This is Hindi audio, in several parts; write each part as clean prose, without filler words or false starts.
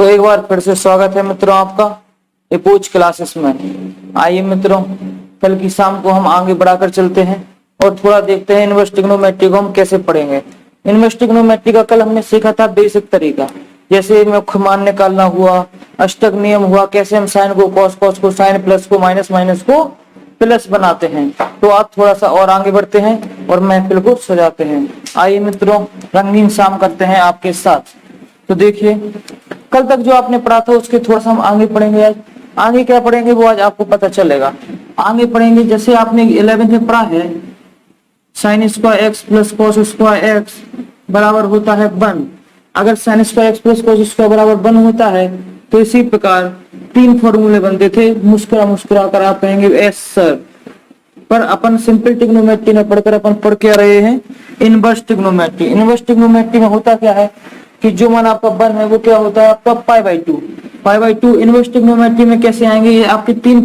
तो एक बार फिर से स्वागत है मित्रों आपका एपोच क्लासेस में। आइए मित्रों, कल की शाम को हम आगे बढ़ाकर चलते हैं और थोड़ा देखते हैं इनवर्स ट्रिग्नोमेट्री को हम कैसे पढ़ेंगे। इनवर्स ट्रिग्नोमेट्री का कल हमने सीखा था बेसिक तरीका, जैसे मुख्य मान निकालना हुआ, अष्टक नियम हुआ, कैसे हम साइन को कॉस, कॉस को साइन, प्लस को माइनस, माइनस को प्लस बनाते हैं। तो आप थोड़ा सा और आगे बढ़ते हैं और महफिल को सजाते हैं। आइए मित्रों, रंगीन शाम करते हैं आपके साथ। तो देखिए, कल तक जो आपने पढ़ा था उसके थोड़ा सा हम आगे पढ़ेंगे। आज आगे क्या पढ़ेंगे वो आज आपको पता चलेगा। आगे पढ़ेंगे जैसे आपने 11th में पढ़ा है, sign square x plus cos square x बराबर होता है 1। अगर sign square x plus cos square बराबर 1 होता है तो इसी प्रकार 3 फॉर्मूले बनते थे। मुस्कुरा मुस्कुरा कर आप कहेंगे एस सर। पर अपन सिंपल ट्रिग्नोमेट्री में पढ़कर अपन पढ़ क्या रहे हैं, इनवर्स ट्रिग्नोमेट्री। इनवर्स ट्रिग्नोमेट्री में होता क्या है कि जो मान आपका 1 है वो क्या होता है आपका पाई/2। पाई/2 इनवर्स ट्रिग्नोमेट्री में कैसे आएंगे, ये आपके 3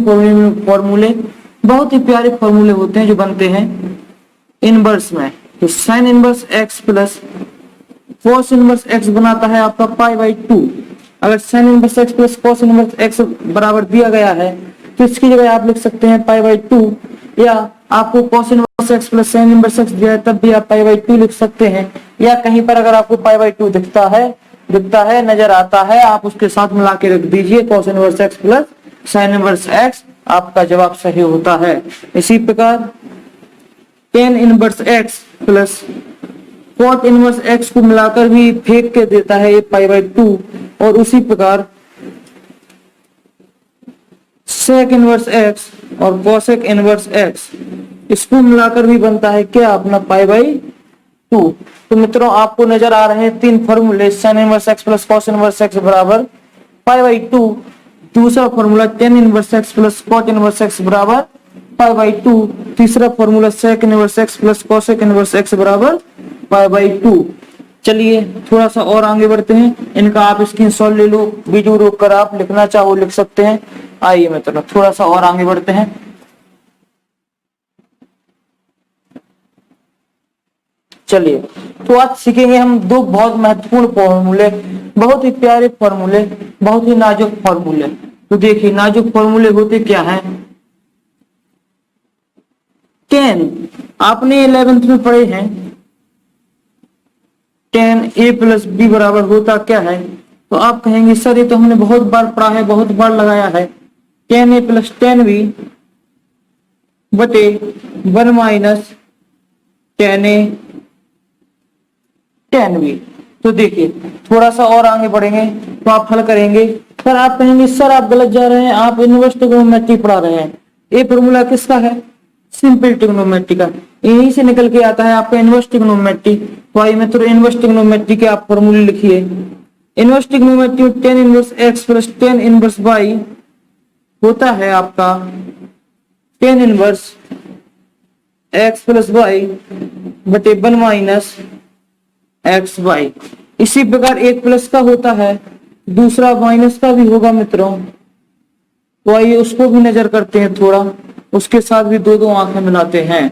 फॉर्मूले बहुत ही प्यारे फॉर्मूले होते हैं जो बनते हैं इनवर्स में। तो sign inverse x plus cos inverse x बनाता है आपका पाई/2। अगर sign inverse x plus cos inverse x बराबर दिया गया है तो इसकी जगह आप लिख सकते हैं पाई/2, या आपको cos inverse x plus sine inverse x दिया है तब भी आप पाई/2 लिख सकते हैं। या कहीं पर अगर आपको पाई/2 दिखता है नजर आता है, आप उसके साथ मिला के रख दीजिए cos inverse x plus sine inverse x, आपका जवाब सही होता है। इसी प्रकार tan inverse x plus cot inverse x को मिलाकर भी फेंक के देता है ये पाई/2। और उसी प्रकार सेक इनवर्स एक्स और कॉसेक इनवर्स एक्स, इसको मिलाकर भी बनता है क्या अपना पाई/2। तो मित्रों, आपको नजर आ रहे हैं 3 फॉर्मूले, sine inverse x plus cos inverse x बराबर पाई/2। दूसरा formula tan inverse x plus cot inverse x बराबर पाई/2। तीसरा formula sec inverse x plus cosec inverse x बराबर पाई/2। चलिए थोड़ा सा और आगे बढ़ते हैं। इनका आप स्क्रीनशॉट ले लो, वीडियो रोक कर आप लिखना चाहो लिख सकते हैं। आइए मित्रों, थोड़ा सा और आगे बढ़ते हैं। चलिए, तो आज सीखेंगे हम 2 बहुत महत्वपूर्ण फॉर्मूले, बहुत ही प्यारे फॉर्मूले, बहुत ही नाजुक फॉर्मूले। तो देखिए, नाजुक फॉर्मूले होते क्या हैं। टेन आपने 11th में पढ़े हैं, टेन ए प्लस बी बराबर होता क्या है। तो आप कहेंगे सर ये तो हमने बहुत बार पढ़ा है, बहुत बार लगाया है। टेन ए प्लस टेन बी बटे 1 माइनस टेन ए टेन बी। तो देखिए, थोड़ा सा और आगे बढ़ेंगे तो आप हल करेंगे। पर आप कहेंगे सर आप गलत जा रहे हैं, आप इनवर्स ट्रिग्नोमेट्री पढ़ा रहे हैं। ये फॉर्मूला किसका है, सिंपल ट्रिग्नोमेट्री का। यहीं से निकल के आता है आपका इनवर्स ट्रिग्नोमेट्री। तो आइए मित्रों, इनवर्स ट्रिग्नोमेट्री के आप फॉर्मूले लिखिए। इनवर्स ट्रिग्नोमेट्री में tan inverse x plus tan inverse y होता है आपका tan inverse x plus y बटे 1 माइनस एक्स वाई। इसी प्रकार एक प्लस का होता है, दूसरा माइनस का भी होगा मित्रों। तो आइए उसको भी नजर करते हैं थोड़ा, उसके साथ भी 2 आंखें मिलाते हैं।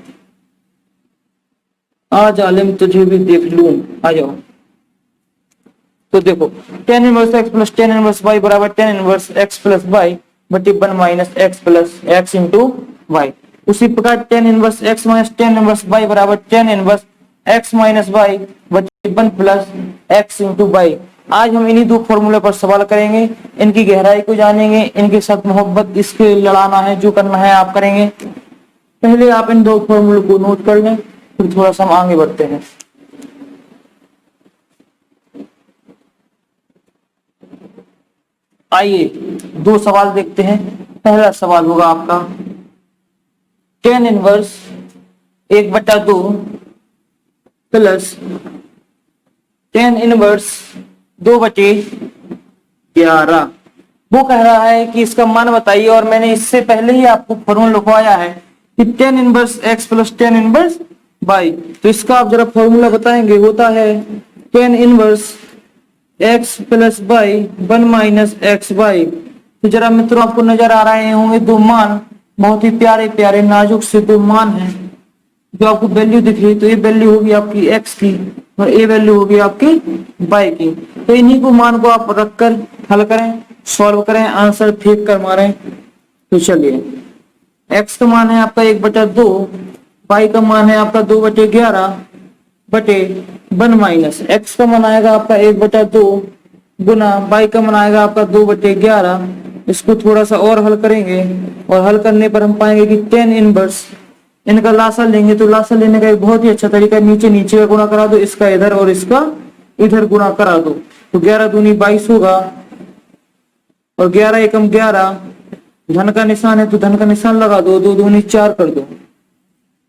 आज आलिम तुझे भी देख लूं, आ जाओ। तो देखो, tan inverse x plus tan inverse y बराबर tan inverse x plus y बटे 1 minus x plus x into y. उसी प्रकार tan inverse x minus tan inverse y बराबर tan inverse x minus y बटे 1 प्लस एक्स इंटू वाई। आज हम इन्हीं 2 फॉर्मूले पर सवाल करेंगे, इनकी गहराई को जानेंगे, इनके साथ मोहब्बत इसके लड़ाना है, जो करना है आप करेंगे। पहले आप इन 2 फॉर्मूले को नोट कर लें, फिर थोड़ा सा हम आगे बढ़ते हैं। आइए 2 सवाल देखते हैं। पहला सवाल होगा आपका tan inverse 1/2 plus tan inverse 2/11। वो कह रहा है कि इसका मान बताइए, और मैंने इससे पहले ही आपको फॉर्मूला लिखवाया है कि tan inverse x plus tan inverse y. तो इसका आप जरा फॉर्मूला बताएंगे। होता है tan inverse x plus y 1 minus x y. तो जरा मित्रों, आपको नजर आ रहे होंगे 2 मान, बहुत ही प्यारे प्यारे नाजुक से 2 मान हैं जो आपको वैल्यू दिख रही है। तो ये वैल्यू होगी आपकी एक्स की और ए वैल्यू होगी आपकी बाई की। तो इन्हीं को मान को आप रखकर हल करें, सॉल्व करें, आंसर फेंक कर मारें। तो चलिए, एक्स का मान है आपका 1/2, बाई का मान है आपका 2/11 बटे 1 माइनस एक्स का मान आएगा आपका 1/2 गुना बाई का मान आएगा आपका 2/11। इसको थोड़ा सा और हल करेंगे और हल करने पर हम पाएंगे कि tan इनवर्स, इनका लासा लेंगे तो लासा लेने का एक बहुत ही अच्छा तरीका है, नीचे नीचे का गुणा करा दो, इसका इधर और इसका इधर गुणा करा दो। तो 11 दूनी 22 होगा और 11 एकम 11, धन का निशान है तो धन का निशान लगा दो, 2 दूनी 4 कर दो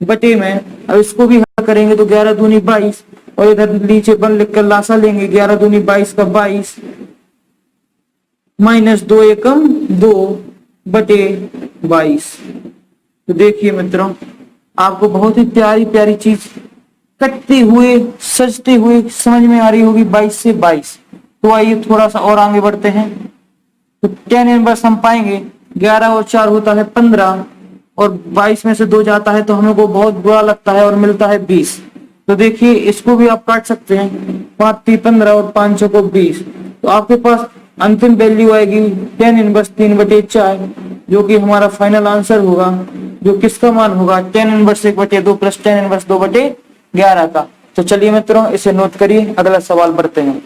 बटे में। अब इसको भी हल करेंगे तो 11 दूनी 22 और इधर नीचे 1 लिखकर लासा लेंगे, 11 दूनी 22 का 22 माइनस 2 एकम 2 बटे 22। तो देखिए मित्रों, आपको बहुत ही प्यारी प्यारी चीज कटते हुए सजते हुए समझ में आ रही होगी 22 से 22। तो आइए थोड़ा सा और आगे बढ़ते हैं। तो tan इनवर्स हम पाएंगे 11 और 4 होता है 15 और 22 में से 2 जाता है तो हमें को बहुत बुरा लगता है और मिलता है 20। तो देखिए इसको भी आप काट सकते हैं, 5 3 15 और 5 को 20। तो आपके पास अंतिम वैल्यू आएगी tan इनवर्स 3/4, जो कि हमारा फाइनल आंसर होगा, जो किसका मान होगा tan inverse 1/2 plus tan inverse 2/11 का। तो चलिए मित्रों, इसे नोट करिए, अगला सवाल बढ़ते हैं।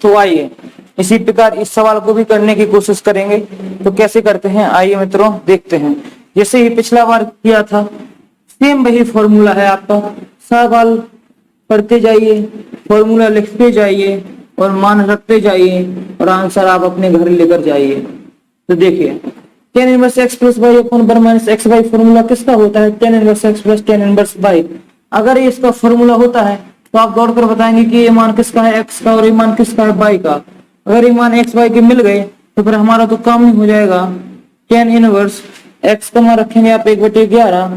तो आइए इसी प्रकार इस सवाल को भी करने की कोशिश करेंगे। तो कैसे करते हैं आइए मित्रों देखते हैं। जैसे ही पिछला बार किया था सेम वही फॉर्मूला है आपका, सवाल पढ़ते जाइए, फॉर्मूला लिखते जाइए और मान रखते जाइए और आंसर आप अपने घर लेकर जाइए। तो देखिए tan inverse x plus y upon 1 minus x y formula किसका होता है, tan inverse x plus tan inverse y. अगर ये इसका फॉर्मूला होता है तो आप दौड़कर बताएंगे कि ये मान किसका है, x का, और ये मान किसका है, y का। अगर ये मान x y के मिल गए तो फिर हमारा तो काम ही हो जाएगा। tan इनवर्स x का मान रखेंगे आप 1/11,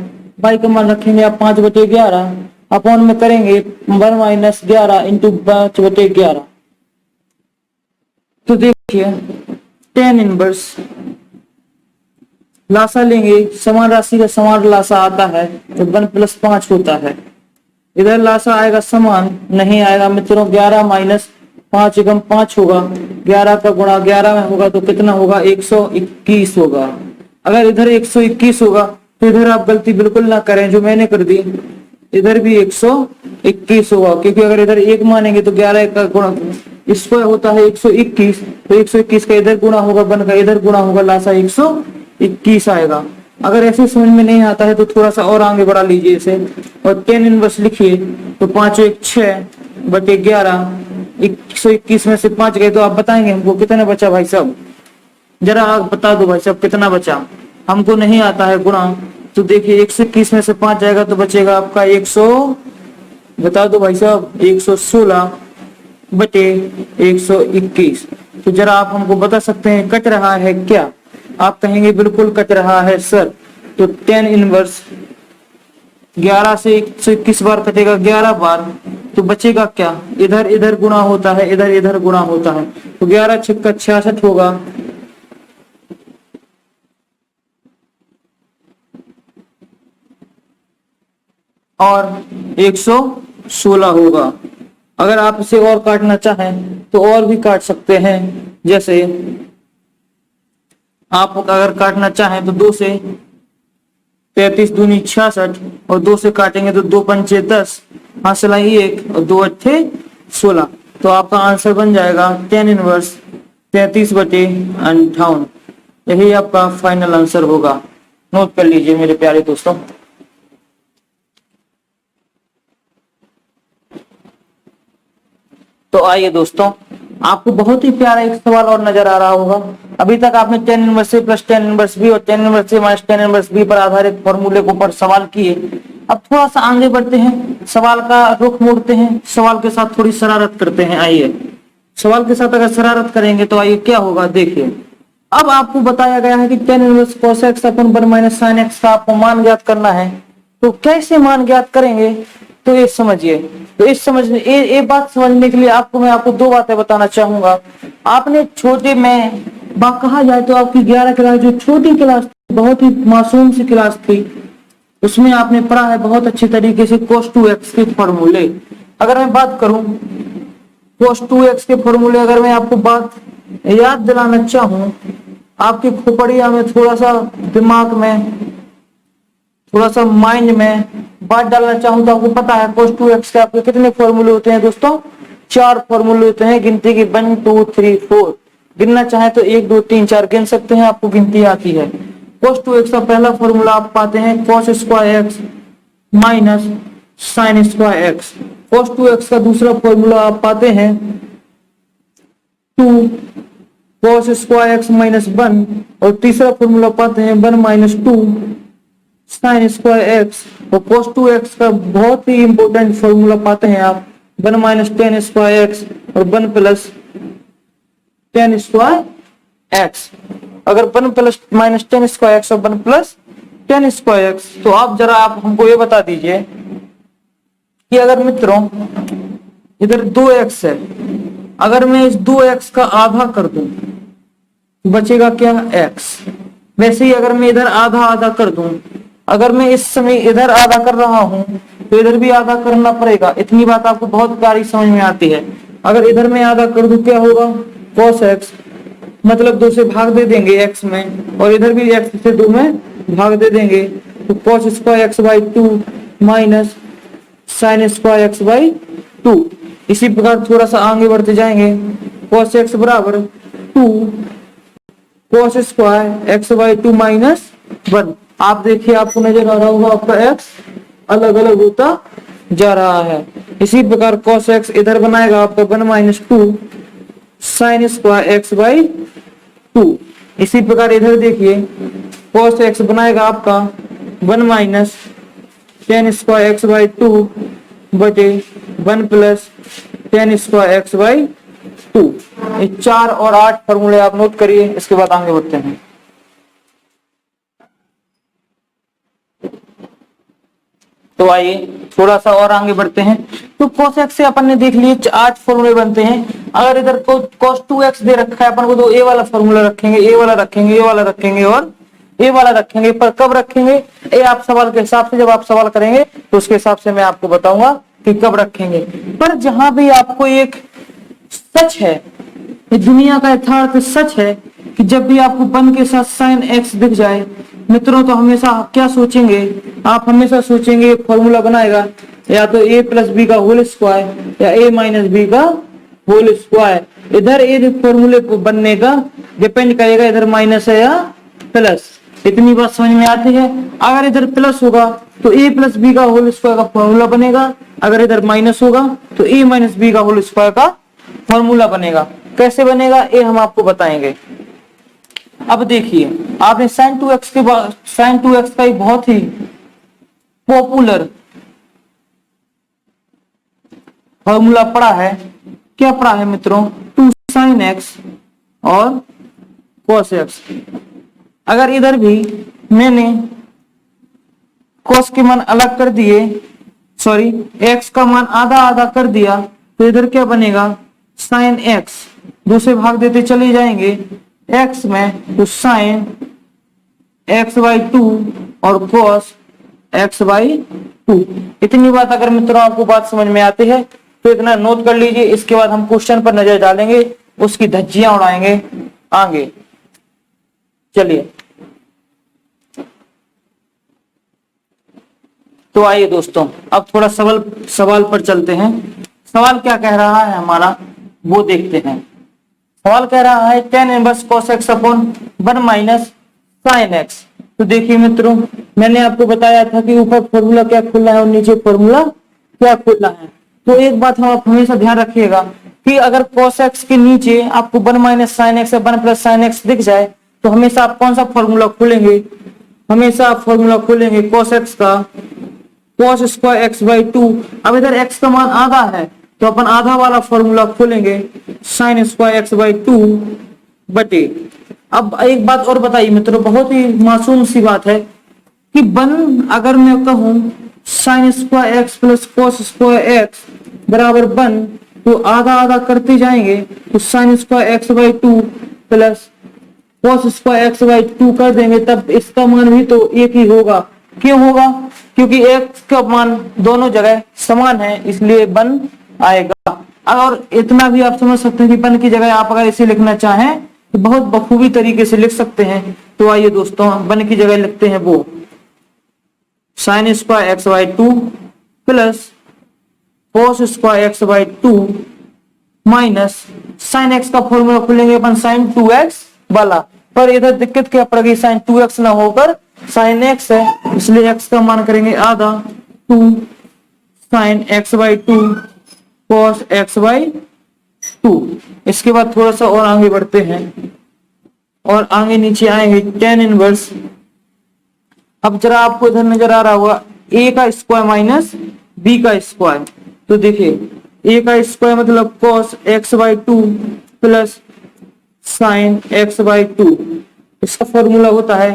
y का मान रखेंगे आप 5/11 अपॉन में करेंगे 1 माइनस 11 इंटू 5/11। तो देखिए tan इनवर्स लासा लेंगे, समान राशि का समान लासा आता है तो 1 प्लस 5 होता है। इधर लासा आएगा समान नहीं आएगा मित्रों, 11 माइनस 5 एकम 5 होगा, 11 का गुणा 11 में होगा तो कितना होगा 121 होगा। अगर इधर 121 होगा तो इधर आप गलती बिल्कुल ना करें जो मैंने कर दी, इधर भी 121 होगा, क्योंकि अगर इधर 1 मानेंगे तो 11 का गुणा इस पर होता है 121, तो 121 का इधर गुणा होगा, 1 का इधर गुणा होगा, लासा 121 आएगा। अगर ऐसे समझ में नहीं आता है तो थोड़ा सा और आगे बढ़ा लीजिए इसे और tan इनवर्स लिखिए। तो 5 1 6/11, 121 में से 5 गए तो आप बताएंगे हमको कितना बचा भाई साहब, जरा आप बता दो भाई साहब कितना बचा, हमको नहीं आता है गुणा। तो देखिए 121 में से 5 जाएगा तो बचेगा आपका 100, बता दो भाई साहब 116/121। तो जरा आप हमको बता सकते हैं कट रहा है क्या, आप कहेंगे बिल्कुल कट रहा है सर। तो tan इनवर्स 11 से 121 बार कटेगा 11 बार, तो बचेगा क्या, इधर इधर गुणा होता है, इधर इधर गुणा होता है, तो 11 छक्का 66 होगा और 116 होगा। अगर आप इसे और काटना चाहें तो और भी काट सकते हैं, जैसे आप अगर काटना चाहें तो 2 से 33 दूनी 66 और 2 से काटेंगे तो 2 पंचे 10, हासिल 1 और 2 अट्ठे 16। तो आपका आंसर बन जाएगा tan इनवर्स 33/58। यही आपका फाइनल आंसर होगा, नोट कर लीजिए मेरे प्यारे दोस्तों। तो आइए दोस्तों, आपको बहुत ही प्यारा एक सवाल और नजर आ रहा होगा। अभी तक आपने tan इनवर्स ए प्लस tan इनवर्स बी और tan इनवर्स ए माइनस tan इनवर्स बी पर आधारित फॉर्मूले को पर सवाल किए। अब थोड़ा सा आगे बढ़ते हैं, सवाल का रुख मोड़ते हैं, सवाल के साथ थोड़ी शरारत करते हैं। आइए सवाल के साथ अगर शरारत करेंगे तो आइए क्या होगा, देखिए अब आपको बताया गया है कि tan इनवर्स cos x अपन 1 माइनस sin x का आपको मान ज्ञात करना है। तो कैसे मान ज्ञात करेंगे तो ये समझिए। तो इस समझने ये बात समझने के लिए मैं आपको 2 बातें बताना चाहूंगा। आपने छोटे में कहा जाए तो आपकी 11 क्लास जो छोटी क्लास बहुत ही मासूम सी क्लास थी, उसमें आपने पढ़ा है बहुत अच्छी तरीके से cos 2x के फॉर्मूले। अगर मैं बात करूं cos 2x के फॉर्मूले, अगर मैं आपको बात याद दिलाना चाहूं, आपकी खोपड़िया में थोड़ा सा दिमाग में, थोड़ा सा माइंड में बात डालना चाहूं तो आपको पता है cos 2x के आपके कितने फॉर्मूले होते हैं दोस्तों? 4 फॉर्मूले होते हैं गिनती के, 1 2 3 4। गिनना चाहे तो 1 2 3 4 गिन सकते हैं, आपको गिनती आती है। cos 2x का पहला फॉर्मूला आप पाते हैं cos square x minus sine square x। cos 2x का दूसरा फॉर्मूला आप पाते हैं 2 cos स्क्वायर x माइनस 1, और तीसरा फॉर्मूला पाते हैं 1 माइनस 2 साइन स्क्वायर x। और cos 2x का बहुत ही इंपॉर्टेंट फॉर्मूला पाते हैं आप 1 माइनस टेन स्क्वायर x और 1 प्लस टेन स्क्वायर x। अगर 1 plus minus ten square x और 1 प्लस टेन स्क्वायर x, तो आप जरा आप हमको ये बता दीजिए कि अगर मित्रों इधर 2x है, अगर मैं इस 2x का आधा कर दूं बचेगा क्या? x। वैसे ही अगर मैं इधर आधा आधा कर दूं, अगर मैं इस समय इधर आधा कर रहा हूं तो इधर भी आधा करना पड़ेगा। इतनी बात आपको बहुत प्यारी समझ में आती है। अगर इधर मैं आधा कर दूं क्या होगा? cos x, मतलब 2 से भाग दे देंगे x में, और इधर भी x से 2 में भाग दे देंगे, तो cos square x by 2 minus sine square x by 2। इसी प्रकार थोड़ा सा आगे बढ़ते जाएंगे, cos x बराबर 2 cos square x by 2 minus 1। आप देखिए, आपको नजर आ रहा होगा आपका x अलग अलग होता जा रहा है। इसी प्रकार cos x इधर बनाएगा आपका 1 minus 2 sine square x by 2। इसी प्रकार इधर देखिए cos x बनाएगा आपका 1 minus ten square x by 2 बटे 1 plus ten square x by 2। ये 4 और 8 फॉर्मूले आप नोट करिए, इसके बाद आगे बढ़ते हैं। तो आइए थोड़ा सा और आगे बढ़ते हैं। तो cos x से अपन ने देख लिए 8 फॉर्मूले बनते हैं। अगर इधर को cos 2x दे रखा है अपन को, तो a वाला फॉर्मूला रखेंगे, a वाला रखेंगे, a वाला रखेंगे और a वाला रखेंगे। पर कब रखेंगे? ये आप सवाल के हिसाब से, जब आप सवाल करेंगे तो उसके हिसाब से मैं आपको बताऊंगा कि कब रखेंगे। पर जहां भी आपको एक सच है, ये दुनिया का यथार्थ सच है कि जब भी आपको 1 के साथ साइन x दिख जाए मित्रों, तो हमेशा क्या सोचेंगे? आप हमेशा सोचेंगे फॉर्मूला बनाएगा या तो a प्लस बी का होल स्क्वायर या a माइनस बी का होल स्क्वायर। इधर ए फॉर्मूले बनने का डिपेंड करेगा इधर माइनस है या प्लस। इतनी बात समझ में आती है? अगर इधर प्लस होगा तो a प्लस बी का होल स्क्वायर का फॉर्मूला बनेगा, अगर इधर माइनस होगा तो a माइनस बी का होल स्क्वायर का फॉर्मूला बनेगा। कैसे बनेगा ये हम आपको बताएंगे। अब देखिए, आपने sin 2x के बाद sin 2x का एक बहुत ही पॉपुलर फॉर्मूला पढ़ा है। क्या पढ़ा है मित्रों? 2 sin x और cos x। अगर इधर भी मैंने cos के मान अलग कर दिए, सॉरी x का मान आधा आधा कर दिया, तो इधर क्या बनेगा? sin x। 2 से भाग देते चले जाएंगे x में, तो sin x बाई 2 और cos x बाई 2। इतनी बात अगर मित्रों आपको बात समझ में आती है तो इतना नोट कर लीजिए। इसके बाद हम क्वेश्चन पर नजर डालेंगे, उसकी धज्जियां उड़ाएंगे आगे। चलिए तो आइए दोस्तों, अब थोड़ा सवाल पर चलते हैं। सवाल क्या कह रहा है हमारा वो देखते हैं। सवाल कह रहा है tan inverse cos x upon 1 minus sine x। तो देखिए मित्रों, मैंने आपको बताया था कि ऊपर फॉर्मूला क्या खुला है और नीचे फॉर्मूला क्या खुला है। तो एक बात आप हमेशा ध्यान रखिएगा कि अगर cos x के नीचे आपको 1 माइनस साइन x या 1 प्लस साइन x दिख जाए, तो हमेशा आप कौन सा फॉर्मूला खोलेंगे? हमेशा आप फॉर्मूला खोलेंगे cos x का, cos स्क्वायर x बाई 2। अब इधर x का मान आधा है तो अपन आधा वाला फॉर्मूला खोलेंगे sin स्क्वायर x बाई 2 बटे। अब एक बात और बताइए मित्रों, बहुत ही मासूम सी बात है कि 1 अगर मैं कहूं sin square x plus cos square x बराबर 1, तो आधा आधा करते जाएंगे तो sin square x by 2 plus cos square x by 2 कर देंगे तब इसका मान भी तो एक ही होगा। क्यों होगा? क्योंकि x का मान दोनों जगह समान है इसलिए 1 आएगा। और इतना भी आप समझ सकते हैं कि 1 की जगह आप अगर इसे लिखना चाहें तो बहुत बखूबी तरीके से लिख सकते हैं। तो आइए दोस्तों 1 की जगह लिखते हैं वो sign square x by 2 plus cos square x by 2 minus sine x का फॉर्मूला खोलेंगे अपन साइन 2x वाला, पर इधर दिक्कत क्या पड़ गई, साइन 2x ना होकर साइन x है इसलिए x का मान करेंगे आधा 2 sine x by 2 cos x by 2। इसके बाद थोड़ा सा और आगे बढ़ते हैं और आगे नीचे आएंगे tan इनवर्स। अब जरा आपको इधर नजर आ रहा होगा a का स्क्वायर माइनस b का स्क्वायर। तो देखिए a का स्क्वायर मतलब cos x by 2 plus sign x by 2। इसका फॉर्मूला होता है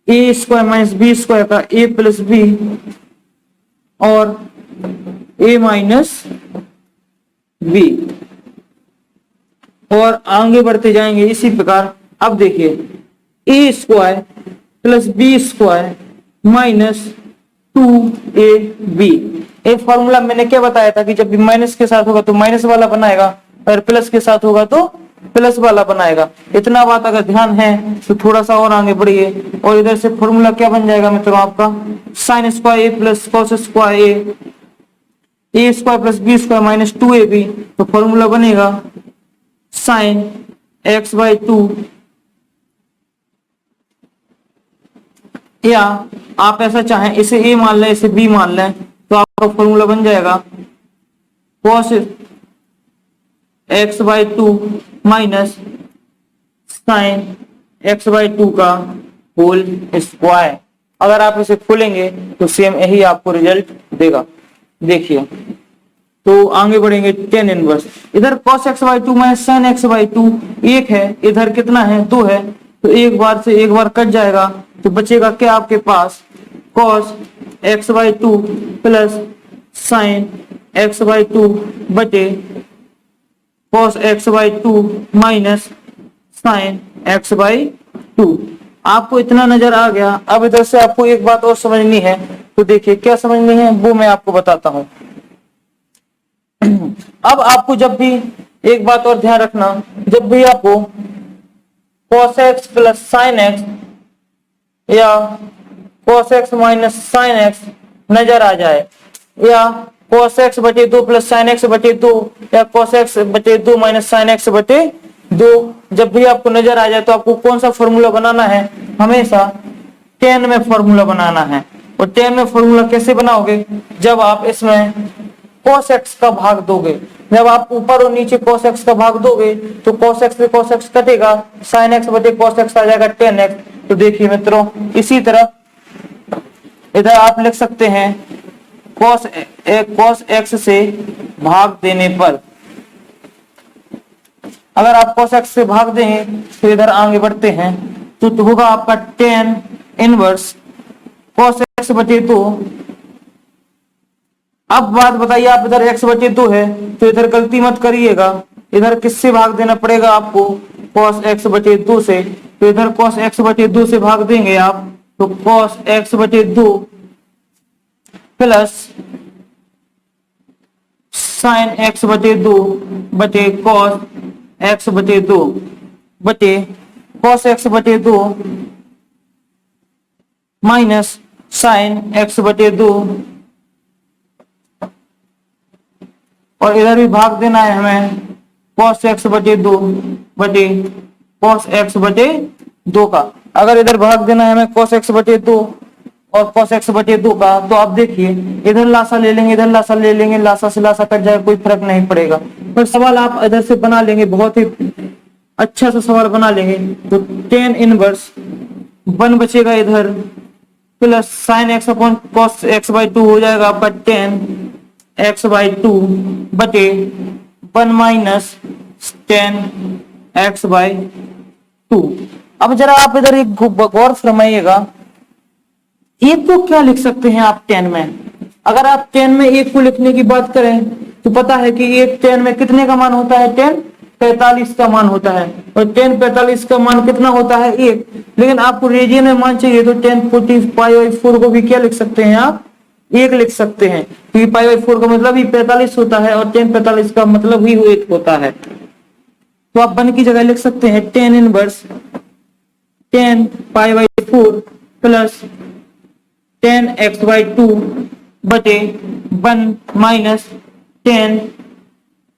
a square minus b square का a प्लस b और a माइनस b। और आगे बढ़ते जाएंगे इसी प्रकार। अब देखिए a square plus b square minus 2ab। ये फॉर्मूला मैंने क्या बताया था कि जब भी माइनस के साथ होगा तो माइनस वाला बनाएगा और प्लस के साथ होगा तो प्लस वाला बनाएगा। इतना बात अगर ध्यान है तो थोड़ा सा और आगे बढ़िए और इधर से फॉर्मूला क्या बन जाएगा मित्रों आपका sine square a plus cos square a square plus b square minus 2ab। तो फॉर्मूला बनेगा साइन एक्स बाई 2 या आप ऐसा चाहें इसे a मान लें इसे b मान लें तो आपका फॉर्मूला बन जाएगा cos x by 2 minus sign x by 2 का होल स्क्वायर। अगर आप इसे खोलेंगे तो सेम यही आपको रिजल्ट देगा। देखिए तो आगे बढ़ेंगे tan इनवर्स। इधर cos x by 2 minus sign x by 2 1 है, इधर कितना है 2 है, तो एक बार से एक बार कट जाएगा तो बचेगा क्या आपके पास cos x by 2 plus sign x by 2 बटे cos x by 2 minus sign x by 2। आपको इतना नजर आ गया। अब इधर से आपको एक बात और समझनी है, तो देखिए क्या समझनी है वो मैं आपको बताता हूं। अब आपको जब भी एक बात और ध्यान रखना, जब भी आपको cos x plus sine x या cos x minus sine x नजर आ जाए या cos x बटे 2 प्लस साइन एक्स बटे 2 या cos x बटे 2 माइनस साइन एक्स बटे 2, जब भी आपको नजर आ जाए तो आपको कौन सा फॉर्मूला बनाना है, हमेशा tan में फॉर्मूला बनाना है। और tan में फॉर्मूला कैसे बनाओगे, जब आप इसमें cos x का भाग दोगे, जब आप ऊपर और नीचे cos x का भाग दोगे तो cos x से cos x कटेगा, sin x बटे cos x आ जाएगा tan x। तो देखिए मित्रों इसी तरह इधर आप लिख सकते हैं cos x से भाग देने पर, अगर आप cos x से भाग देंगे तो इधर आगे बढ़ते हैं तो होगा आपका tan इनवर्स cos x बटे 2। अब बात बताइए, आप इधर x बटे 2 है तो इधर गलती मत करिएगा, इधर किससे भाग देना पड़ेगा आपको cos x बटे 2 से। तो इधर cos x बटे 2 से भाग देंगे आप तो cos x बटे 2 प्लस साइन x बटे 2 बटे cos x बटे 2 बटे cos x बटे 2 माइनस साइन x बटे 2, और इधर भी भाग देना है हमें cos x बटे 2 बटे cos x बटे 2 का। अगर इधर भाग देना है हमें cos x बटे 2 और cos x बटे 2 का, तो आप देखिए इधर लासा ले लेंगे इधर लासा ले लेंगे, लासा से लासा कट जाएगा, कोई फर्क नहीं पड़ेगा। पर सवाल आप इधर से बना लेंगे, बहुत ही अच्छा सा सवाल बना लेंगे। तो tan इनवर्स 1 बचेगा इधर plus sign x upon cos x by 2 हो जाएगा आपका tan x बाई 2 बटे 1 माइनस tan x बाई 2। अब जरा आप इधर एक गौर फरमाइएगा, एक को क्या लिख सकते हैं आप tan में। अगर आप tan में एक को लिखने की बात करें तो पता है कि एक tan में कितने का मान होता है, tan 45 का मान होता है, और tan 45 का मान कितना होता है 1। लेकिन आपको रेडियन में मान चाहिए तो tan 40π/4 को भी क्या लिख सकते हैं आप, 1 लिख सकते हैं, क्योंकि π/4 का मतलब ही 45 होता है और tan 45 का मतलब ही 1 होता है। तो आप 1 की जगह लिख सकते हैं tan inverse tan π/4 plus tan x/2 बटे 1 माइनस tan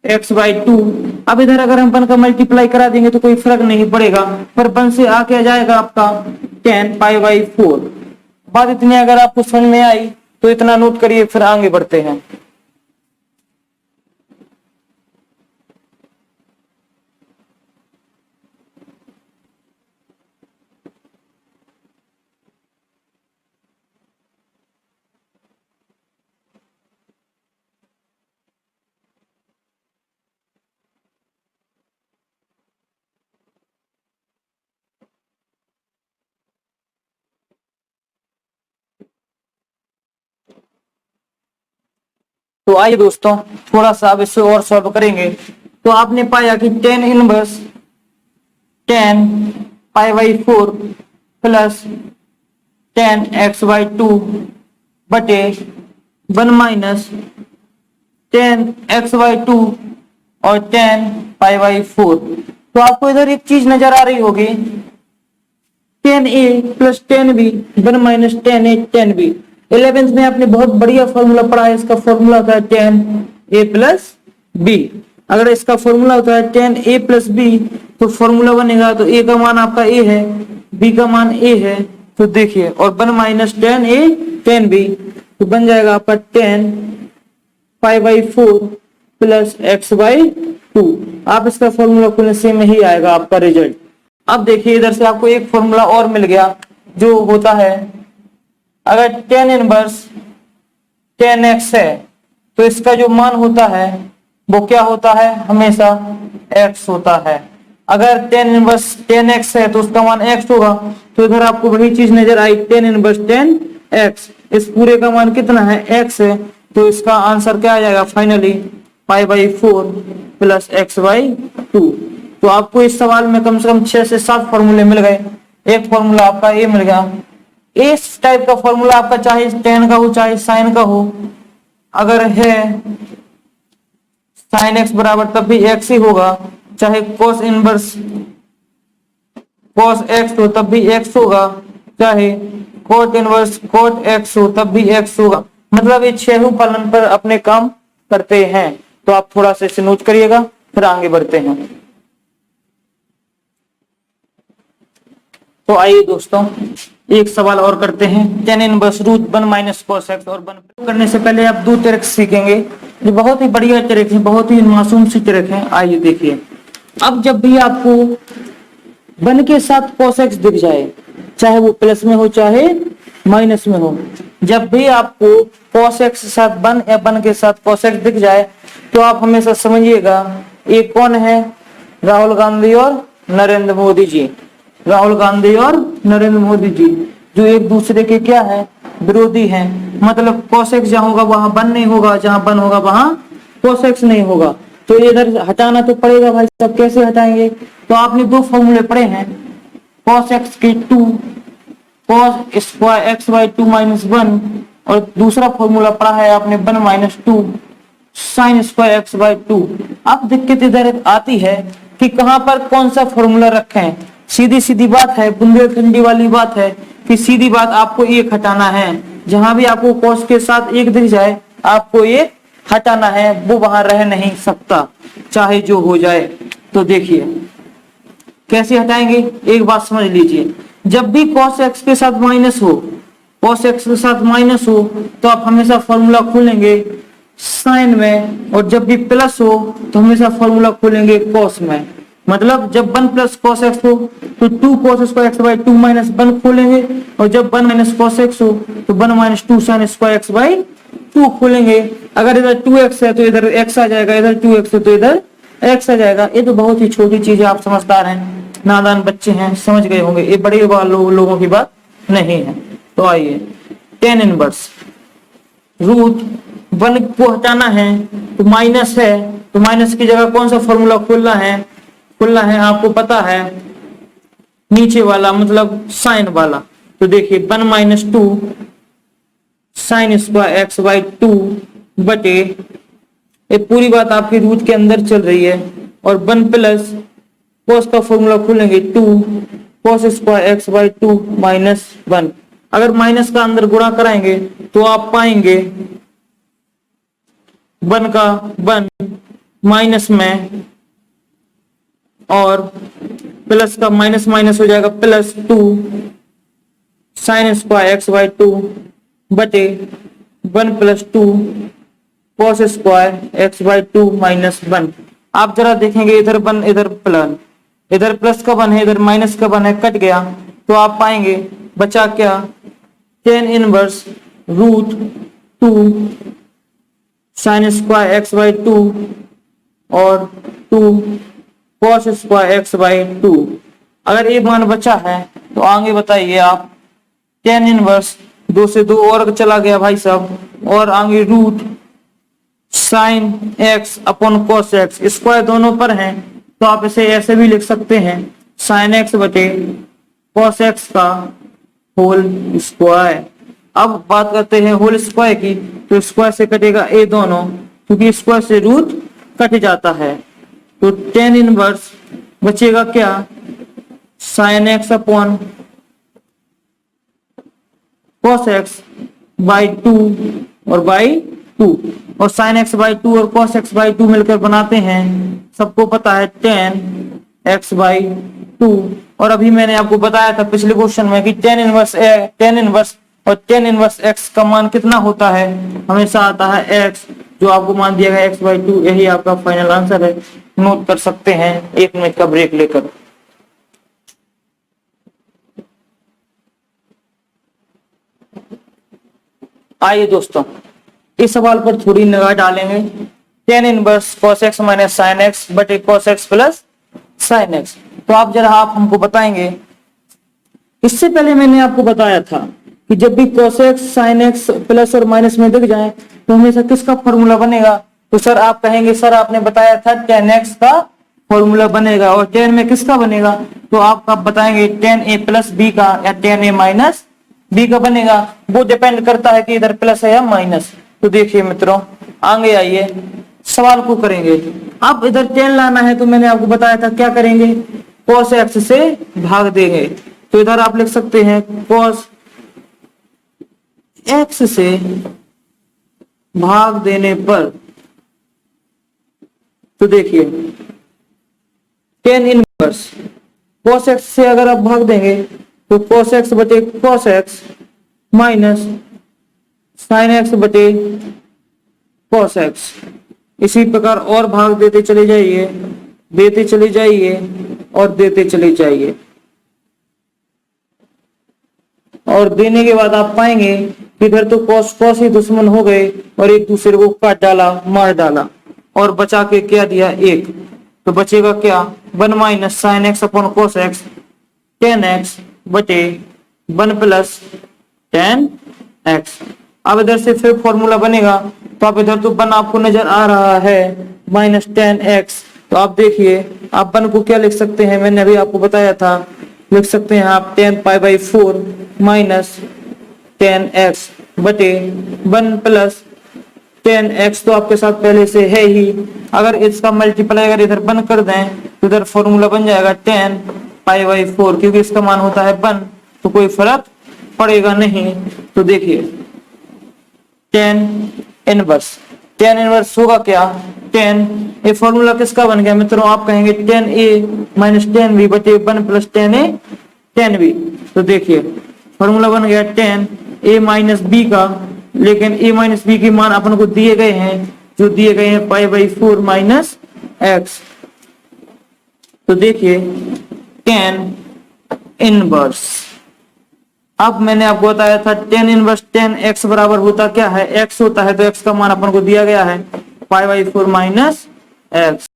x/2। अब इधर अगर हम 1 का मल्टीप्लाई करा देंगे तो कोई फर्क नहीं पड़ेगा, पर 1 से आ क्या जाएगा आपका tan π/4। बात इतनी अगर आपको समझ में आई तो इतना नोट करिए, फिर आगे बढ़ते हैं। तो आइए दोस्तों थोड़ा सा अब इससे और सॉल्व करेंगे। तो आपने पाया कि tan inverse tan π/4 plus tan x/2 बटे 1 माइनस tan x/2 और tan π/4। तो आपको इधर एक चीज नजर आ रही होगी, tan a plus tan b 1 minus tan a tan b। 11th में आपने बहुत बढ़िया फॉर्मूला पढ़ा है, इसका फॉर्मूला होता है tan a प्लस b। अगर इसका फॉर्मूला होता है tan a प्लस b तो फॉर्मूला बनेगा, तो a का मान आपका a है, b का मान a है, तो देखिए, और 1 minus tan a tan b तो बन जाएगा आपका tan π/4 प्लस x/2। आप इसका फॉर्मूला खोलने से में ही आएगा आपका रिजल्ट। अब देखिए इधर से आपको एक फॉर्मूला और मिल गया, जो होता है अगर tan इनवर्स tan x है तो इसका जो मान होता है वो क्या होता है, हमेशा x होता है। अगर tan इनवर्स tan x है तो उसका मान x होगा, तो इधर आपको वही चीज नजर आई, tan इनवर्स tan x, इस पूरे का मान कितना है x है, तो इसका आंसर क्या आ जाएगा फाइनली π/4 प्लस x/2। तो आपको इस सवाल में कम से कम 6 से 7 फॉर्मूले मिल गए। एक फॉर्मूला आपका ए मिल गया। इस टाइप का फॉर्मूला आपका चाहे tan का हो चाहे sin का हो, अगर है sin x बराबर तब भी x ही होगा, चाहे cos इनवर्स cos x हो तब भी x होगा, चाहे cot इनवर्स cot x हो तब भी x होगा। मतलब ये छह फलन पर अपने काम करते हैं। तो आप थोड़ा सा इसे नोट करिएगा, फिर आगे बढ़ते हैं। तो आइए दोस्तों एक सवाल और करते हैं। tan inverse root 1 minus cos x और 1 करने से पहले आप 2 ट्रिक सीखेंगे, जो बहुत ही बढ़िया ट्रिक है, बहुत ही मासूम सी ट्रिक है। आइए देखिए, अब जब भी आपको 1 के साथ cos x दिख जाए, चाहे वो प्लस में हो चाहे माइनस में हो, जब भी आपको cos x के साथ 1 या 1 के साथ cos x दिख जाए तो आप हमेशा समझिएगा ये कौन है, राहुल गांधी और नरेंद्र मोदी जी। राहुल गांधी और नरेंद्र मोदी जी जो एक दूसरे के क्या है, विरोधी हैं। मतलब cos x जहां होगा वहां 1 नहीं होगा, जहां 1 होगा वहां cos x नहीं होगा। तो इधर हटाना तो पड़ेगा भाई साहब, कैसे हटाएंगे? तो आपने 2 फॉर्मूले पढ़े हैं, cos x के 2 cos स्क्वायर x/2 माइनस 1, और दूसरा फॉर्मूला पढ़ा है आपने 1 माइनस 2 साइन स्क्वायर x/2। अब दिक्कत इधर आती है कि कहां पर कौन सा फॉर्मूला रखें। सीधी सीधी बात है, बुंदेलखंडी वाली बात है कि सीधी बात आपको एक हटाना है। जहां भी आपको cos के साथ एक दिख जाए आपको एक हटाना है, वो वहां रह नहीं सकता चाहे जो हो जाए। तो देखिए कैसे हटाएंगे, एक बात समझ लीजिए। जब भी cos x के साथ माइनस हो, cos x के साथ माइनस हो तो आप हमेशा फॉर्मूला खोलेंगे साइन में, और जब भी प्लस हो तो हमेशा फॉर्मूला खोलेंगे cos में। मतलब जब 1 प्लस cos x हो तो 2 cos स्क्वायर x/2 माइनस 1 खोलेंगे, और जब 1 माइनस cos x हो तो 1 माइनस 2 साइन स्क्वायर x/2 खोलेंगे। अगर इधर 2x है तो इधर x आ जाएगा, इधर 2x है तो इधर x आ जाएगा। ये तो बहुत ही छोटी चीज है, आप समझदार हैं, नादान बच्चे हैं, समझ गए होंगे, ये बड़े लोगों की बात नहीं है। तो आइए, tan इनवर्स रूट 1 को हटाना है तो माइनस है तो माइनस की जगह कौन सा फॉर्मूला खोलना है आपको पता है, नीचे वाला मतलब साइन वाला। तो देखिए 1 minus 2 sine square x by 2 बटे, ये पूरी बात आपकी रूट के अंदर चल रही है, और 1 प्लस कॉस का फॉर्मूला खोलेंगे 2 cos square x by 2 minus 1। अगर माइनस का अंदर गुणा कराएंगे तो आप पाएंगे 1 का 1 माइनस में, और प्लस का माइनस माइनस हो जाएगा plus 2 sine square x by 2 बटे 1 plus 2 cos square x by 2 minus 1। आप जरा देखेंगे इधर 1 इधर प्लस, इधर प्लस का 1 है इधर माइनस का 1 है, कट गया, तो आप पाएंगे बचा क्या, tan inverse root 2 sine square x by 2 और 2 कॉस स्क्वायर एक्स बाई 2। अगर ये मान बचा है तो आगे बताइए आप, tan इनवर्स 2 से 2 और चला गया भाई साहब, और आगे root sine x upon cos x, square दोनों पर हैं तो आप इसे ऐसे भी लिख सकते हैं साइन एक्स बटे कॉस एक्स का होल स्क्वायर। अब बात करते हैं होल स्क्वायर की, तो स्क्वायर से कटेगा ए दोनों, क्योंकि स्क्वायर से रूट कट जाता है, तो tan इनवर्स बचेगा क्या, sign x upon cos x by 2 और बाई 2, और साइन एक्स बाई 2 और कॉस एक्स बाई 2 मिलकर बनाते हैं, सबको पता है tan एक्स बाई 2। और अभी मैंने आपको बताया था पिछले क्वेश्चन में कि tan इनवर्स और tan इनवर्स x का मान कितना होता है, हमेशा आता है x, जो आपको मान दिया गया x बाई 2। यही आपका फाइनल आंसर है, नोट कर सकते हैं 1 मिनट का ब्रेक लेकर। आइए दोस्तों इस सवाल पर थोड़ी निगाह डालेंगे, tan inverse cos x minus sine x बटे cos x plus sine x. तो आप हमको बताएंगे, इससे पहले मैंने आपको बताया था कि जब भी cos x sin x plus और माइनस में दिख जाए तो हमेशा किसका फॉर्मूला बनेगा, तो सर आप कहेंगे सर आपने बताया था tan x का फॉर्मूला बनेगा, और tan में किसका बनेगा, तो आप कब बताएंगे tan a प्लस b का या tan a माइनस b का बनेगा। वो डिपेंड करता है कि इधर प्लस है या माइनस। तो देखिए मित्रों आगे आइए, सवाल को करेंगे। अब इधर tan लाना है तो मैंने आपको बताया था क्या करेंगे, cos x से भाग देंगे। तो इधर आप लिख सकते हैं cos x से भाग देने पर, तो देखिए tan इनवर्स cos x से अगर आप भाग देंगे तो cos x बटे cos x minus sin x बटे cos x। इसी प्रकार और भाग देते चले जाइए, देते चले जाइए और देते चले जाइए, और देने के बाद आप पाएंगे कि इधर तो cos ही दुश्मन हो गए और एक दूसरे को काट डाला, मार डाला, और बचा के क्या दिया 1। तो बचेगा क्या 1 minus sign x upon cos x tan x बटे 1 प्लस tan x। अब इधर से फिर फॉर्मूला बनेगा, तो आप इधर तो 1 आपको नजर आ रहा है माइनस tan x, तो आप देखिए आप 1 को क्या लिख सकते हैं, मैंने अभी आपको बताया था, लिख सकते हैं आप tan pi by 4 minus tan x बटे 1 प्लस tan x, तो आपके साथ पहले से है ही। अगर इसका मल्टीप्लाई अगर इधर 1 कर दें तो इधर फॉर्मूला बन जाएगा tan पाई बाई 4, क्योंकि इसका मान होता है 1 तो कोई फर्क पड़ेगा नहीं। तो देखिए tan इनवर्स होगा क्या, tan ये फॉर्मूला किसका बन गया मित्रों, आप कहेंगे tan a minus tan b बटे 1 plus tan a tan b। तो देखिए फॉर्मूला बन गया tan a माइनस b का, लेकिन a माइनस b के मान अपन को दिए गए हैं, जो दिए गए हैं पाई बाई 4 माइनस x। तो देखिए tan इनवर्स, अब मैंने आपको बताया था tan इनवर्स tan x बराबर होता क्या है, x होता है, तो x का मान अपन को दिया गया है पाई बाई 4 माइनस x,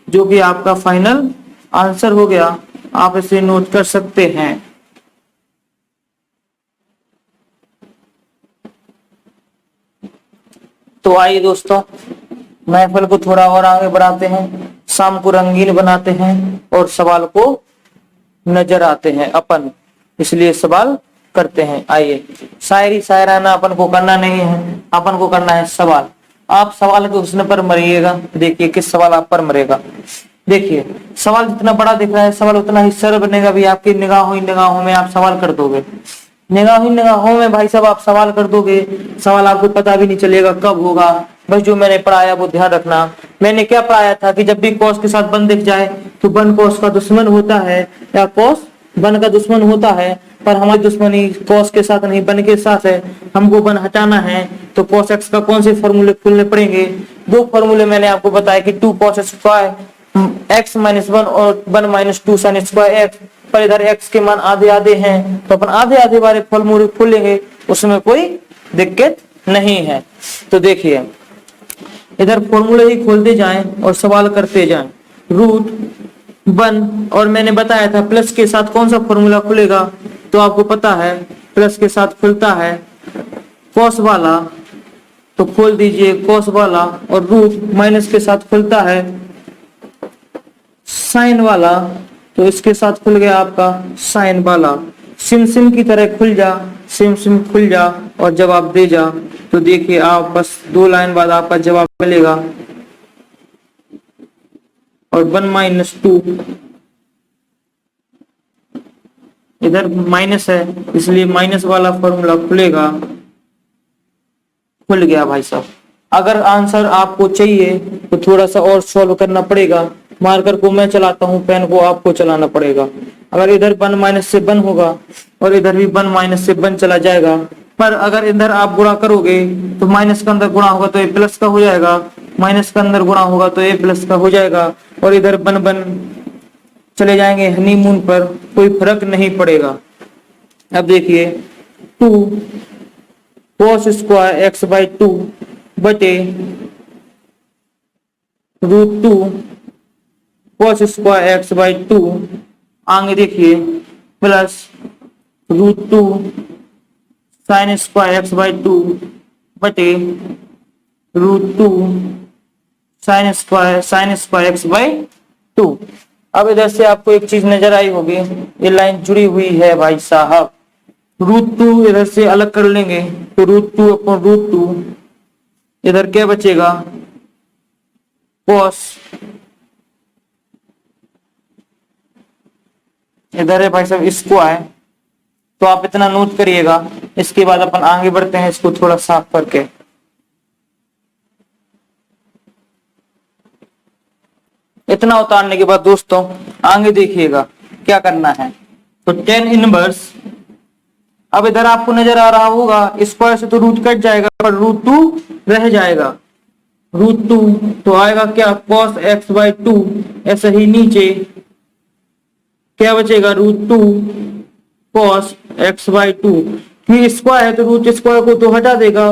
जो कि आपका फाइनल आंसर हो गया। आप इसे नोट कर सकते हैं। तो आइए दोस्तों महफिल को थोड़ा और आगे बढ़ाते हैं, शाम को रंगीन बनाते हैं और सवाल को नजर आते हैं अपन, इसलिए सवाल करते हैं। आइए, शायरी शायराना अपन को करना नहीं है, अपन को करना है सवाल। आप सवाल के हुस्न पर मरिएगा। देखिए किस सवाल आप पर मरेगा। देखिए सवाल जितना बड़ा दिख रहा है, सवाल उतना ही सरल बनेगा भी। आपकी निगाहों ही निगाहों में आप सवाल कर दोगे, निगाहों ही निगाहों में भाई साहब आप सवाल कर दोगे। सवाल आपको पता भी नहीं चलेगा कब होगा। बस जो मैंने पढ़ाया वो ध्यान रखना। मैंने क्या पढ़ाया था कि जब भी कॉस के साथ बन दिख जाए तो बन कॉस का दुश्मन होता है, या कॉस बन का दुश्मन होता है। पर हमारी दुश्मनी कॉस के साथ नहीं, बन के साथ है। हमको बन हटाना है तो कॉस एक्स का कौन से फॉर्मूले खुलने पड़ेंगे? दो फॉर्मूले मैंने आपको बताया कि 2 cos स्क्वायर एक्स माइनस 1 और 1 माइनस 2 sin स्क्वायर एक्स। पर इधर एक्स के मान आधे आधे हैं तो अपन आधे आधे वाले फॉर्मूले खोलेंगे, उसमें कोई दिक्कत नहीं है। तो देखिए इधर फॉर्मूले ही खोलते जाएं और सवाल करते जाएं। रूट 1 और मैंने बताया था प्लस के साथ कौन सा फॉर्मूला खुलेगा, तो आपको पता है प्लस के साथ खुलता है कॉस वाला, तो खोल दीजिए कॉस वाला। और रूट माइनस के साथ खुलता है साइन वाला, तो इसके साथ खुल गया आपका साइन वाला। सिम सिम की तरह खुल जा, सिम सिम खुल जा और जवाब दे जा। तो देखिए आप बस 2 लाइन बाद आपका जवाब मिलेगा। और 1 माइनस 2 इधर माइनस है इसलिए माइनस वाला फॉर्मूला खुलेगा, खुल गया भाई साहब। अगर आंसर आपको चाहिए तो थोड़ा सा और सॉल्व करना पड़ेगा। मार्कर को मैं चलाता हूं, पेन को आपको चलाना पड़ेगा। अगर इधर 1 माइनस से 1 होगा और इधर भी 1 माइनस से 1 चला जाएगा। पर अगर इधर आप गुणा करोगे तो माइनस का अंदर गुणा होगा तो ये प्लस का हो जाएगा, माइनस का अंदर गुणा होगा तो ये प्लस का हो जाएगा। और इधर 1 चले जाएंगे हनीमून पर, कोई फर्क नहीं पड़ेगा। अब देखिए 2 cos स्क्वायर एक्स बाई 2 बटे root 2 cos square x by 2, आगे देखिए plus root 2 sine square x by 2 बटे root 2 sine square x by 2। अब इधर से आपको एक चीज नजर आई होगी, ये लाइन जुड़ी हुई है भाई साहब। रूट 2 इधर से अलग कर लेंगे तो रूट 2 अपॉन रूट 2, इधर क्या बचेगा cos, इधर है भाई साहब स्क्वायर। तो आप इतना नोट करिएगा। इसके बाद अपन आगे बढ़ते हैं इसको थोड़ा साफ करके। इतना उतारने के बाद दोस्तों आगे देखिएगा क्या करना है। तो tan इनवर्स, अब इधर आपको नजर आ रहा होगा स्क्वायर से तो रूट कट जाएगा पर रूट 2 रह जाएगा। रूट 2 तो आएगा क्या cos x बाई 2, ऐसे ही नीचे क्या बचेगा रूट 2 cos x बाई 2। फिर स्क्वायर है तो रूट स्क्वायर को तो हटा देगा,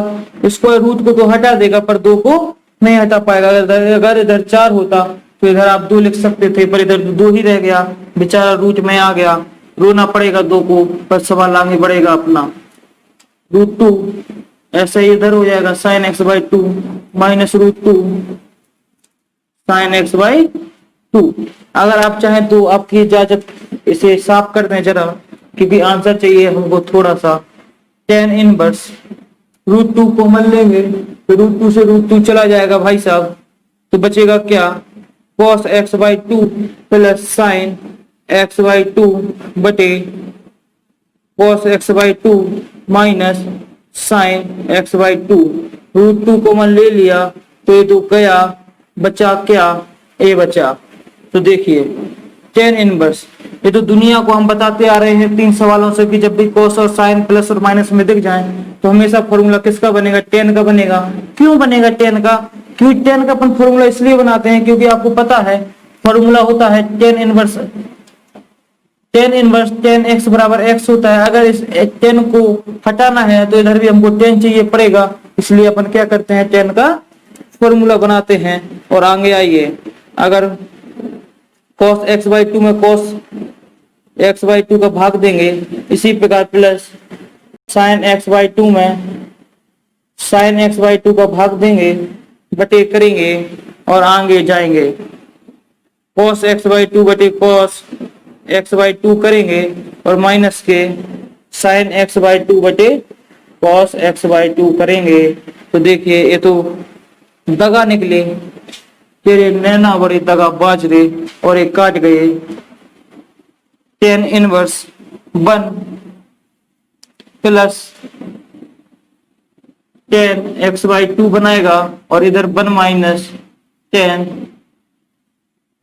स्क्वायर रूट को तो हटा देगा पर 2 को नहीं हटा पाएगा। अगर इधर 4 होता तो इधर आप 2 लिख सकते थे, पर इधर 2 ही रह गया, बेचारा रूट में आ गया, रोना पड़ेगा 2 को, पर सवाल आगे बढ़ेगा अपना। रूट 2 ऐसे ही इधर हो जाएगा sine x by 2 minus root 2 sine x by 2। अगर आप चाहें तो आपकी इजाजत इसे साफ कर दें जरा, क्योंकि आंसर चाहिए हमको थोड़ा सा। tan इनवर्स रूट 2 को कॉमन लेंगे तो रूट 2 से रूट 2 चला जाएगा भाई साहब, तो बचेगा क्या cos x by 2 plus sine x by 2 बटे cos x by 2 minus sine x by 2। Root 2 common ले लिया तो ये तो गया, बचा क्या ए बचा। तो देखिए tan इनवर्स, ये तो दुनिया को हम बताते आ रहे हैं 3 सवालों से कि जब भी cos और sin प्लस और माइनस में दिख जाए तो हमेशा फॉर्मूला किसका बनेगा, tan का बनेगा। क्यों बनेगा tan का? क्योंकि tan का अपन फॉर्मूला इसलिए बनाते हैं क्योंकि आपको पता है फॉर्मूला होता है tan इनवर्स tan x बराबर x होता है। अगर इस tan को हटाना है तो इधर भी हमको tan चाहिए पड़ेगा, इसलिए अपन क्या करते हैं tan का फॉर्मूला बनाते हैं। और आगे आइए, अगर cos x बाई 2 में cos x बाई 2 का भाग देंगे, इसी प्रकार प्लस sin x बाई 2 में sin x बाई 2 का भाग देंगे, बटे करेंगे और आगे जाएंगे। cos x/2 बटे cos x/2 करेंगे और माइनस के sin x/2 बटे cos x/2 करेंगे। तो देखिए ये तो दगा निकले, तेरे नैना बड़े दगा बाज रे, और एक काट गए। tan inverse 1 plus tan x/2 बनाएगा और इधर 1 माइनस tan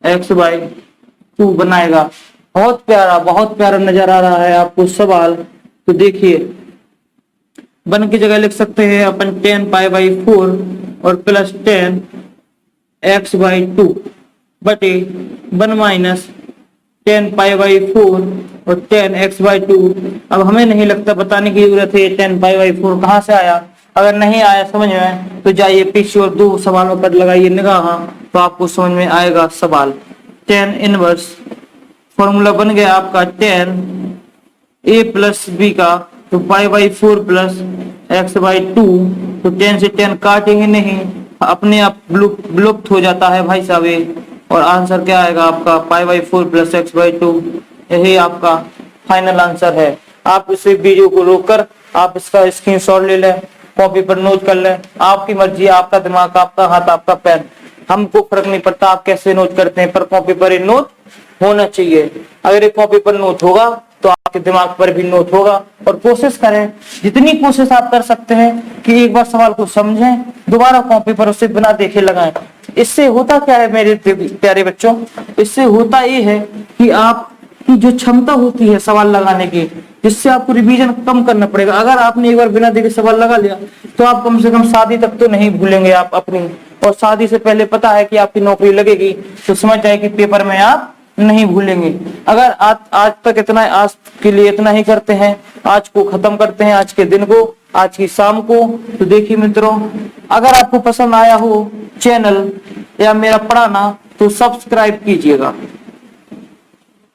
x/2 बनाएगा। बहुत प्यारा नजर आ रहा है आपको सवाल। तो देखिए 1 की जगह लिख सकते हैं अपन tan π/4 और प्लस tan x/2 बटे 1 माइनस tan π/4 और tan x/2। अब हमें नहीं लगता बताने की जरूरत है tan π/4 कहां से आया। अगर नहीं आया समझ में तो जाइए पीछे और 2 सवालों पर लगाइए निगाह, तो आपको समझ में आएगा सवाल। tan इनवर्स फॉर्मूला बन गया आपका tan a प्लस b का, तो π/4 प्लस x/2। तो tan से tan काटेंगे नहीं, अपने आप विलुप्त हो जाता है भाई साहब ये। और आंसर क्या आएगा आपका π/4 प्लस x/2। यही आपका फाइनल आंसर है। आप इसे वीडियो को रोककर आप इसका स्क्रीनशॉट ले लें, कॉपी पर नोट कर लें। आपकी मर्जी, आपका दिमाग, आपका हाथ, आपका पेन, हमको फर्क नहीं पड़ता आप कैसे नोट करते हैं, पर कॉपी पर ही नोट होना चाहिए। अगर ये कॉपी पर नोट होगा तो आपके दिमाग पर भी नोट होगा। और कोशिश करें, जितनी कोशिश आप कर सकते हैं कि एक बार सवाल को समझें, दोबारा कॉपी पर उसे बिना देखे लगाएं। इससे होता क्या है मेरे प्यारे बच्चों, इससे होता ये है कि आपकी जो क्षमता होती है सवाल लगाने की, जिससे आपको रिवीजन कम करना पड़ेगा। अगर आपने एक बार बिना देखे सवाल लगा लिया तो आप कम से कम शादी तक तो नहीं भूलेंगे आप अपनी, और शादी से पहले पता है कि आपकी नौकरी लगेगी, तो समझ जाए कि पेपर में आप नहीं भूलेंगे। अगर आज तक इतना, आज के लिए इतना ही करते हैं, आज को खत्म करते हैं, आज के दिन को, आज की शाम को। तो देखिए मित्रों, अगर आपको पसंद आया हो चैनल या मेरा पढ़ाना तो सब्सक्राइब कीजिएगा,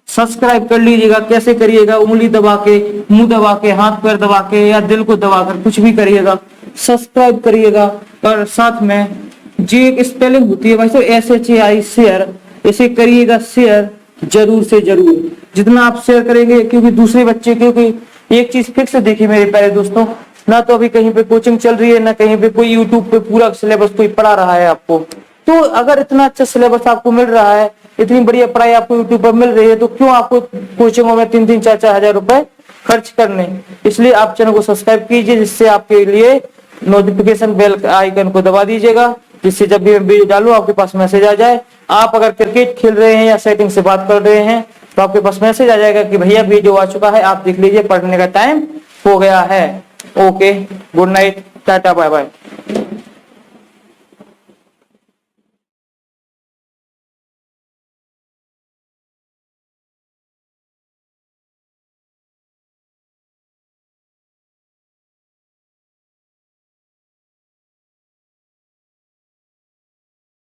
सब्सक्राइब कर लीजिएगा। कैसे करिएगा, उंगली दबा के, मुंह दबा के, हाथ पैर दबा के या दिल को दबाकर, कुछ भी करिएगा, सब्सक्राइब करिएगा। और साथ में जी एक स्पेलिंग होती है भाई साहब SHAI शेयर, इसे करिएगा शेयर जरूर से जरूर, जितना आप शेयर करेंगे। क्योंकि दूसरे बच्चे, क्योंकि एक चीज फिक्स देखिए मेरे प्यारे दोस्तों, ना तो अभी कहीं पे कोचिंग चल रही है, ना कहीं पे कोई यूट्यूब पे पूरा सिलेबस कोई पढ़ा रहा है आपको। तो अगर इतना अच्छा सिलेबस आपको मिल रहा है, इतनी बढ़िया पढ़ाई आपको यूट्यूब पर मिल रही है, तो क्यों आपको कोचिंगों में 3-3, 4-4 हजार रुपए खर्च करने। इसलिए आप चैनल को सब्सक्राइब कीजिए, जिससे आपके लिए नोटिफिकेशन बेल आइकन को दबा दीजिएगा, जिससे जब भी मैं वीडियो डालूं आपके पास मैसेज आ जाए। आप अगर क्रिकेट खेल रहे हैं या सेटिंग से बात कर रहे हैं तो आपके पास मैसेज आ जाएगा कि भैया वीडियो आ चुका है, आप देख लीजिए, पढ़ने का टाइम हो गया है। ओके, गुड नाइट, टाटा, बाय बाय।